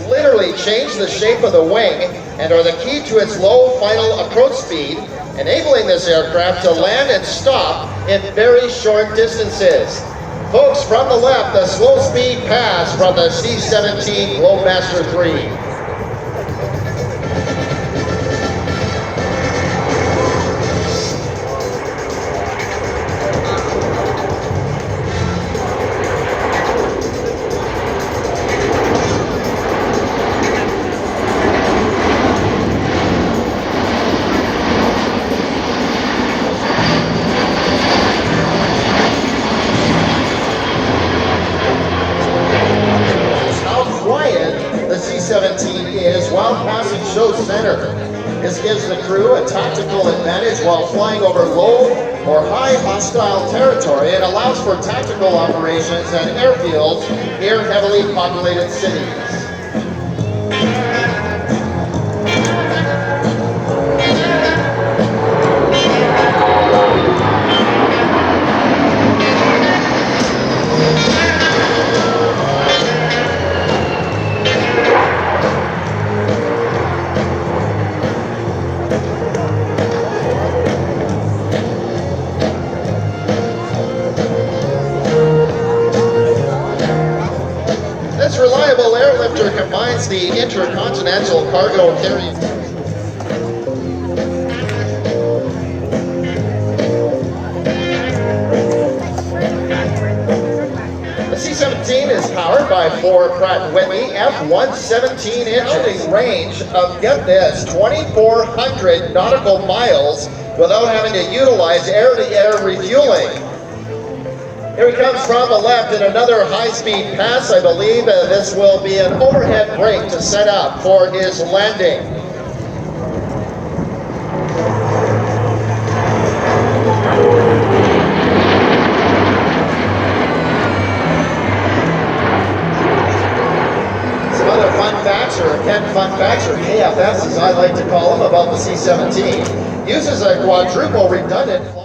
Literally change the shape of the wing and are the key to its low final approach speed, enabling this aircraft to land and stop in very short distances. Folks, from the left, the slow speed pass from the C-17 Globemaster III. The C-17 is while passing show center. This gives the crew a tactical advantage while flying over low or high hostile territory and allows for tactical operations at airfields near heavily populated cities. This reliable airlifter combines the intercontinental cargo carrying. The C-17 is powered by 4 Pratt & Whitney F-117 engines, range of, get this, 2,400 nautical miles without having to utilize air-to-air refueling. Here he comes from the left in another high-speed pass. I believe this will be an overhead brake to set up for his landing. Some other fun facts, or Ken fun facts, or KFFs as I like to call them, about the C-17. Uses a quadruple redundant